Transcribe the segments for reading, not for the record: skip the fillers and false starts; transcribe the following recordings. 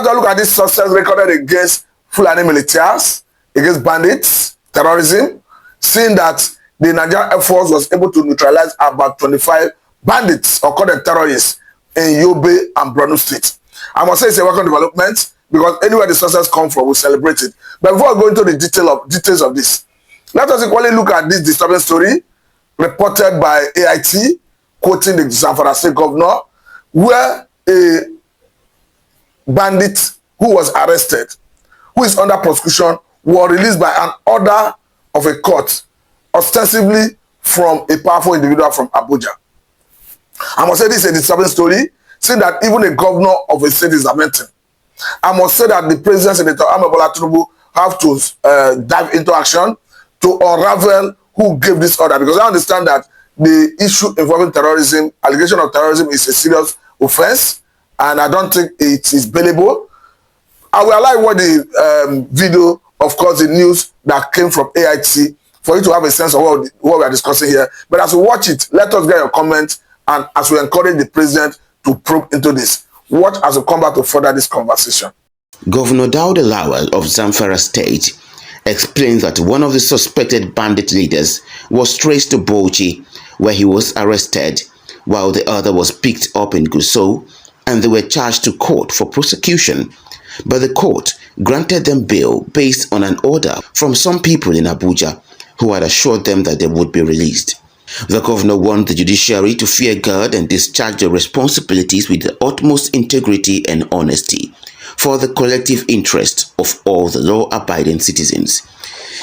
Let's look at this success recorded against Fulani militias, against bandits, terrorism, seeing that the Nigerian Air Force was able to neutralize about 25 bandits or called them terrorists in Yobe and Borno State. I must say it's a welcome development because anywhere the success comes from, we celebrate it. But before I go into the details of this, let us equally look at this disturbing story reported by AIT, quoting the Zamfara State governor, where a bandit who was arrested, who is under prosecution, was released by an order of a court, ostensibly from a powerful individual from Abuja. I must say this is a disturbing story, seeing that even a governor of a state is lamenting. I must say that the President, Senator Ahmed Bola Tinubu, have to dive into action to unravel who gave this order, because I understand that the issue involving terrorism, allegation of terrorism, is a serious offense, and I don't think it is bailable. I will allow what the video, of course, the news that came from AIT, for you to have a sense of what we are discussing here. But as we watch it, let us get your comments, and as we encourage the president to probe into this. Watch as we come back to further this conversation. Governor Dauda Lawal of Zamfara State explained that one of the suspected bandit leaders was traced to Bauchi, where he was arrested, while the other was picked up in Gusau, and they were charged to court for prosecution. But the court granted them bail based on an order from some people in Abuja who had assured them that they would be released. The governor warned the judiciary to fear God and discharge their responsibilities with the utmost integrity and honesty for the collective interest of all the law-abiding citizens.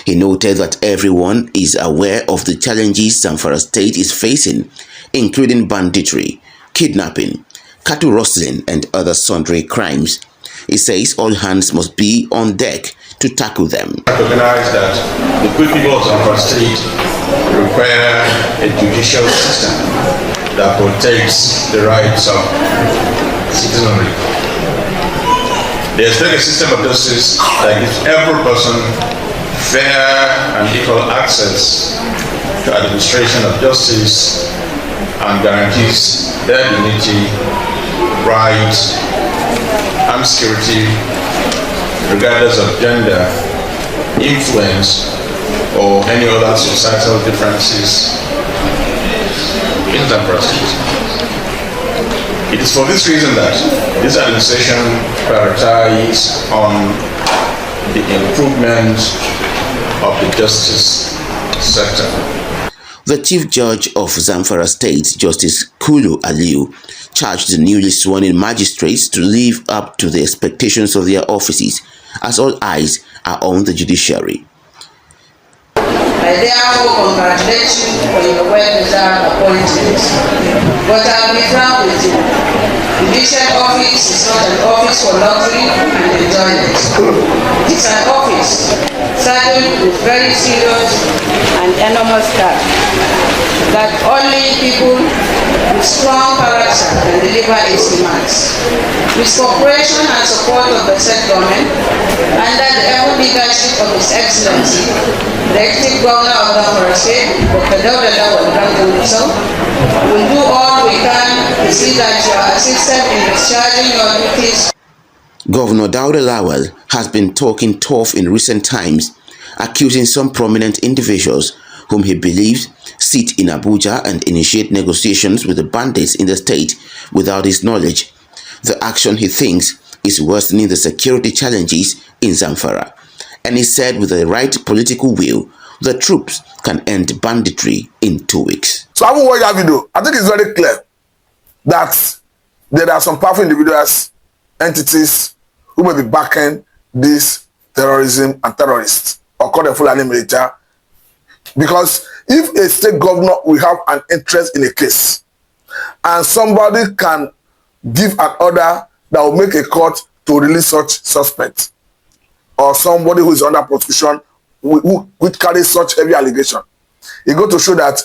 He noted that everyone is aware of the challenges Zamfara State is facing, including banditry, kidnapping, cattle rustling, and other sundry crimes. He says all hands must be on deck to tackle them. Recognize that the good people of Zamfara State require a judicial system that protects the rights of citizenry. They expect a system of justice that gives every person fair and equal access to administration of justice and guarantees their dignity, rights, and security, regardless of gender, influence, or any other societal differences in Zamfara State. It is for this reason that this administration prioritizes on the improvement of the justice sector. The Chief Judge of Zamfara State, Justice Kulu Aliu, charged the newly sworn-in magistrates to live up to the expectations of their offices, as all eyes are on the judiciary. I therefore congratulate you for your well-deserved appointment. But I'll be frank with you. Judicial office is not an office for luxury and enjoyment. It's an office saddled with very serious and enormous tasks that only people with strong character can deliver its demands. With cooperation and support of the said government, under the able leadership of His Excellency, the Executive Governor of Zamfara State, Dr. Dauda Lawal, will do all we can to see that you are assisted in discharging your duties. Governor Dauda Lawal has been talking tough in recent times, accusing some prominent individuals whom he believes sit in Abuja and initiate negotiations with the bandits in the state without his knowledge. The action, he thinks, is worsening the security challenges in Zamfara. And he said with the right political will, the troops can end banditry in 2 weeks. So I will watch that video. I think it's very clear that there are some powerful individuals, entities who may be backing this terrorism and terrorists, or call them Fulani military. Because if a state governor will have an interest in a case, and somebody can give an order that will make a court to release such suspect, or somebody who is under prosecution who carries such heavy allegation, it goes to show that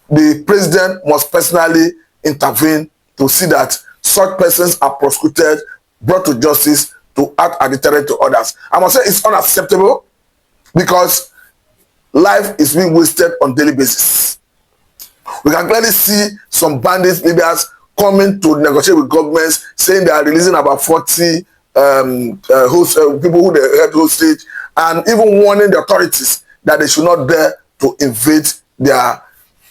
the president must personally intervene to see that such persons are prosecuted, brought to justice, to act as a deterrent to others. I must say it's unacceptable because life is being wasted on daily basis. We can clearly see some bandits, leaders coming to negotiate with governments, saying they are releasing about 40 people who they held hostage, and even warning the authorities that they should not dare to invade their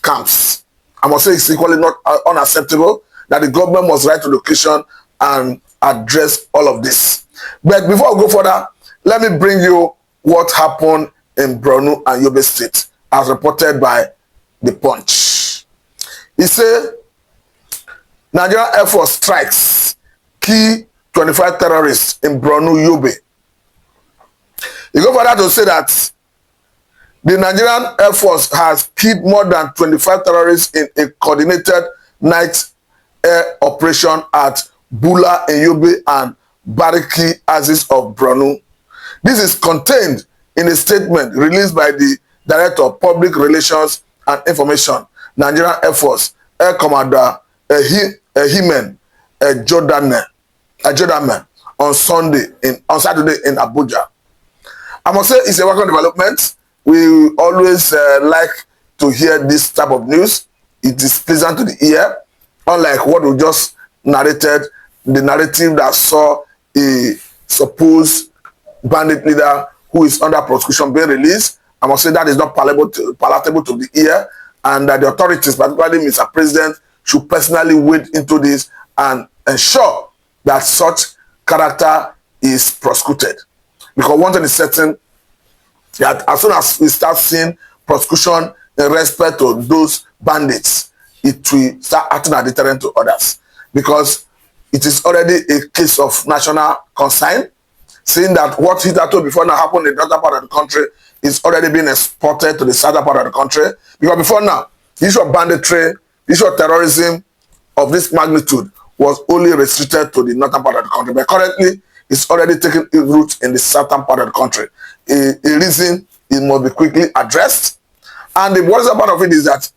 camps. I must say it's equally not unacceptable that the government must write to the occasion and address all of this. But before I go further, let me bring you what happened in Borno and Yobe State as reported by The Punch. He said, Nigerian Air Force strikes key 25 terrorists in Borno, Yobe. He go further to say that the Nigerian Air Force has killed more than 25 terrorists in a coordinated night air operation at Bula in Yobe and Bariki Axis of Borno. This is contained in a statement released by the Director of Public Relations and Information, Nigerian Air Force, Air Commander Ehimen Ejodame on Saturday in Abuja. I must say it's a welcome development. We always like to hear this type of news. It is pleasant to the ear, unlike what we just narrated, the narrative that saw a supposed bandit leader who is under prosecution being released. I must say that is not palatable to the ear, and that the authorities, particularly Mr. President, should personally wade into this and ensure that such character is prosecuted. Because one thing is certain, that as soon as we start seeing prosecution in respect to those bandits, it will start acting as a deterrent to others. Because it is already a case of national concern, seeing that what hitherto before now happened in the other part of the country is already being exported to the southern part of the country. Because before now, the issue of banditry, the issue of terrorism of this magnitude was only restricted to the northern part of the country. But currently, it's already taking root in the southern part of the country. A reason it must be quickly addressed. And the worst part of it is that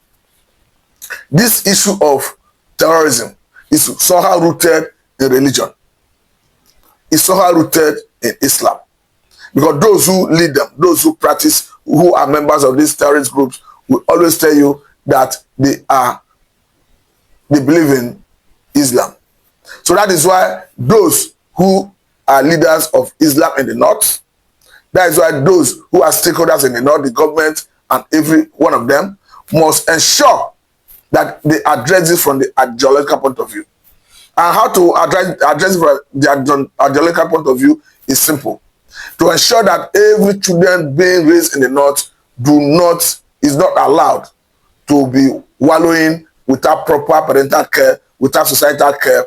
this issue of terrorism is somehow rooted in religion. It's somehow rooted in Islam. Because those who lead them, those who practice, who are members of these terrorist groups, will always tell you that they believe in Islam. So that is why those who are leaders of Islam in the north, that is why those who are stakeholders in the north, the government and every one of them, must ensure that they address this from the ideological point of view. And how to address it from the ideological point of view is simple. To ensure that every children being raised in the north is not allowed to be wallowing without proper parental care, without societal care.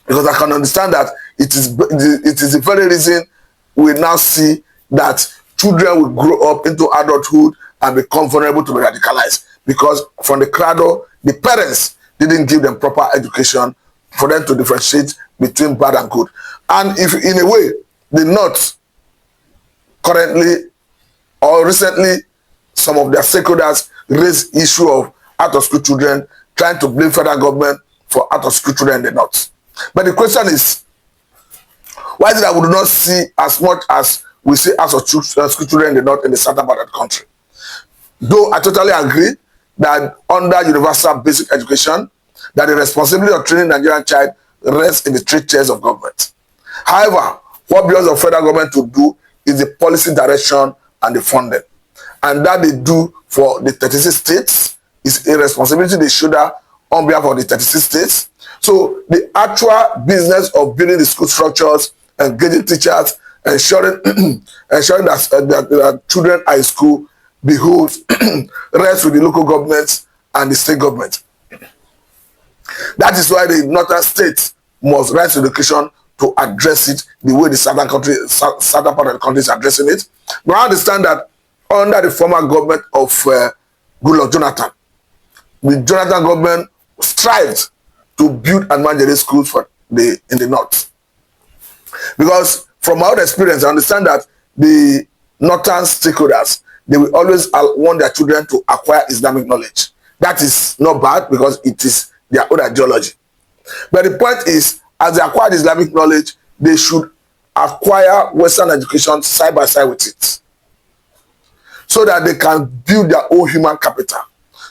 Because I can understand that it is the very reason we now see that children will grow up into adulthood and become vulnerable to be radicalized. Because from the cradle, the parents didn't give them proper education for them to differentiate between bad and good. And if in a way, the North currently or recently, some of their stakeholders raised issue of out-of-school children, trying to blame federal government for out-of-school children in the North. But the question is, why is it that we do not see as much as we see out-of-school children in the North in the southern part of the country? Though I totally agree that under universal basic education, that the responsibility of training Nigerian child rests in the 3 tiers of government. However, what belongs to the federal government to do is the policy direction and the funding. And that they do for the 36 states is a responsibility they shoulder on behalf of the 36 states. So the actual business of building the school structures, engaging teachers, ensuring that children are in school beholds rests with the local governments and the state government. That is why the northern states must rise to the occasion to address it the way the southern part of the country is addressing it. But I understand that under the former government of Goodluck Jonathan, the Jonathan government strived to build and manage schools in the north. Because from my own experience, I understand that the northern stakeholders, they will always want their children to acquire Islamic knowledge. That is not bad because it is their own ideology. But the point is, as they acquire Islamic knowledge, they should acquire Western education side by side with it, so that they can build their own human capital,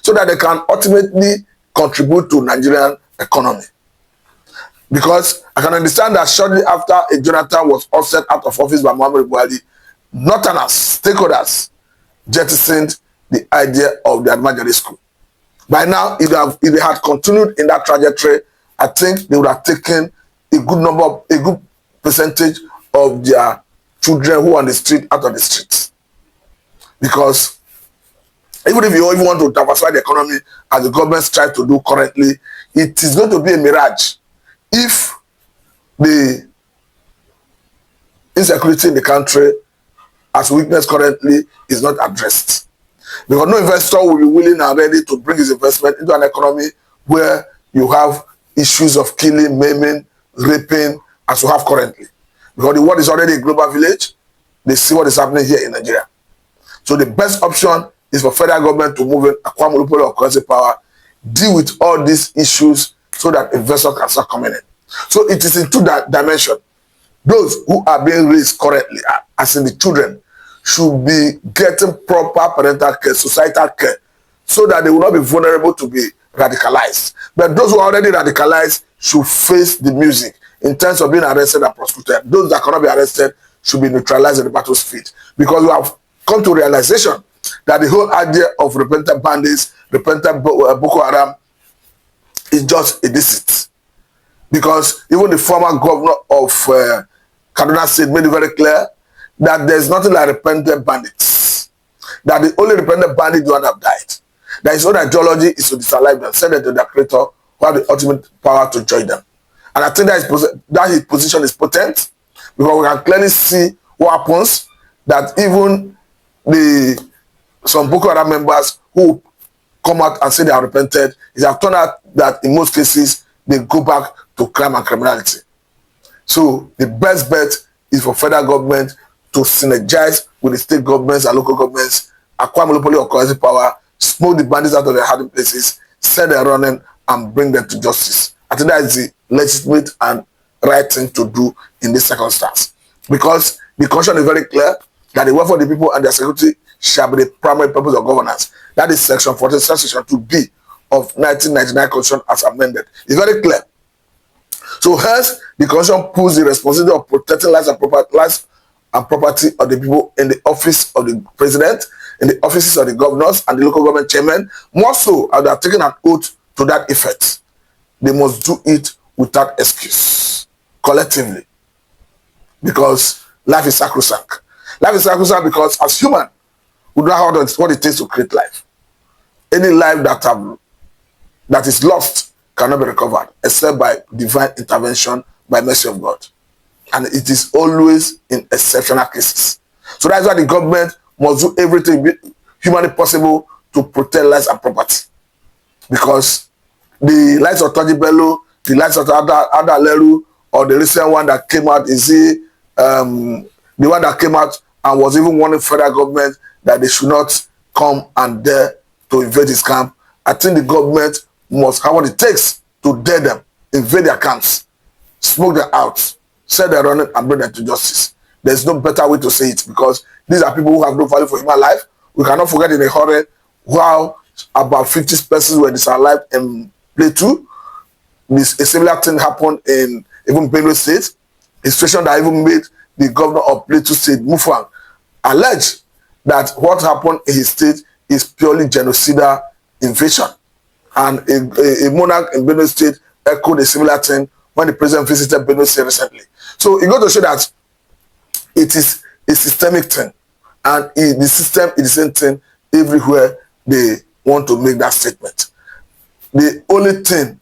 so that they can ultimately contribute to Nigerian economy. Because I can understand that shortly after a Jonathan was offset out of office by Muhammad Buhari, Northerners, stakeholders, jettisoned the idea of the Admajari school. By now, if they had continued in that trajectory, I think they would have taken a good percentage of their children who are on the street out of the streets. Because even if you even want to diversify the economy, as the government tries to do currently, it is going to be a mirage if the insecurity in the country, as witnessed currently, is not addressed. Because no investor will be willing and ready to bring his investment into an economy where you have issues of killing, maiming, raping, as you have currently. Because the world is already a global village. They see what is happening here in Nigeria. So the best option is for federal government to move in, acquire monopoly of currency power, deal with all these issues so that investors can start coming in. So it is into that dimension. Those who are being raised currently, as in the children, should be getting proper parental care, societal care, so that they will not be vulnerable to be radicalized. But those who are already radicalized should face the music in terms of being arrested and prosecuted. Those that cannot be arrested should be neutralized in the battlefield. Because we have come to realization that the whole idea of repentant bandits, repentant Boko Haram is just a deceit. Because even the former governor of Kaduna State made it very clear that there is nothing like repentant bandits. That the only repentant bandits who have died. That his own ideology is to disalive them, send them to their creator who have the ultimate power to join them. And I think that his position is potent, because we can clearly see what happens, that even some Boko Haram members who come out and say they are repented, it has turned out that in most cases they go back to crime and criminality. So the best bet is for federal government to synergize with the state governments and local governments, acquire monopoly of currency power, smoke the bandits out of their hiding places, send them running, and bring them to justice. I think that is the legitimate and right thing to do in this circumstance. Because the constitution is very clear that the welfare of the people and their security shall be the primary purpose of governance. That is section 14, section 2B of 1999 Constitution as amended. It's very clear. So hence, the Constitution puts the responsibility of protecting lives and property of the people in the office of the president, in the offices of the governors and the local government chairmen. More so, as they are taking an oath to that effect, they must do it without excuse, collectively. Because life is sacrosanct. Life is sacrosanct because as human, we don't know what it takes to create life. Any life that is lost cannot be recovered except by divine intervention, by mercy of God. And it is always in exceptional cases. So that's why the government must do everything humanly possible to protect lives and property. Because the lives of Toji Bello, the lives of Ada Leru, or the recent one that came out, the one that came out and was even warning federal government that they should not come and dare to invade his camp. I think the government must have what it takes to dare them, invade their camps, smoke them out, set them running, and bring them to justice. There's no better way to say it, because these are people who have no value for human life. We cannot forget in a hurry how about 50 persons were disallowed in Plateau. A similar thing happened in even Benue State, a situation that even made the governor of Plateau State, Mufwang, allege that what happened in his state is purely genocidal invasion. And a monarch in Benue State echoed a similar thing when the president visited Benue State recently. So it got to show that it is a systemic thing. And the system is the same thing everywhere they want to make that statement. The only thing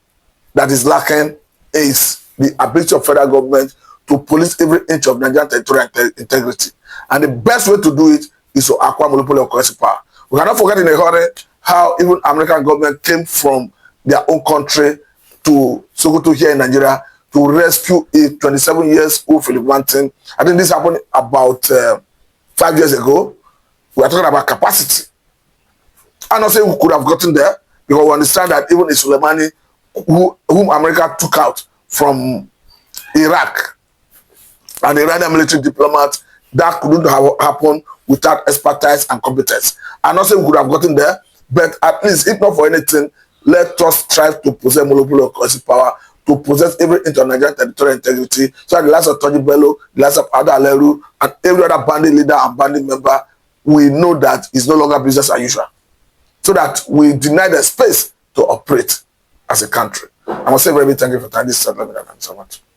that is lacking is the ability of federal government to police every inch of Nigerian territorial integrity. And the best way to do it is to acquire monopoly of currency power. We cannot forget in a hurry how even American government came from their own country to Sokoto here in Nigeria to rescue a 27-year-old Philip Martin. I think this happened about 5 years ago. We are talking about capacity. I'm not saying we could have gotten there, because we understand that even in Soleimani, whom America took out from Iraq, and the Iranian military diplomat, that couldn't have happened without expertise and competence. I'm not saying we could have gotten there, but at least, if not for anything, let us try to possess monopoly of currency power to possess every inch of Nigerian territorial integrity, so that the likes of Toji Bello, the likes of Ada Aleru, and every other bandit leader and bandit member, we know that it's no longer business as usual. So that we deny the space to operate as a country. I must say very big thank you for time. This is so much.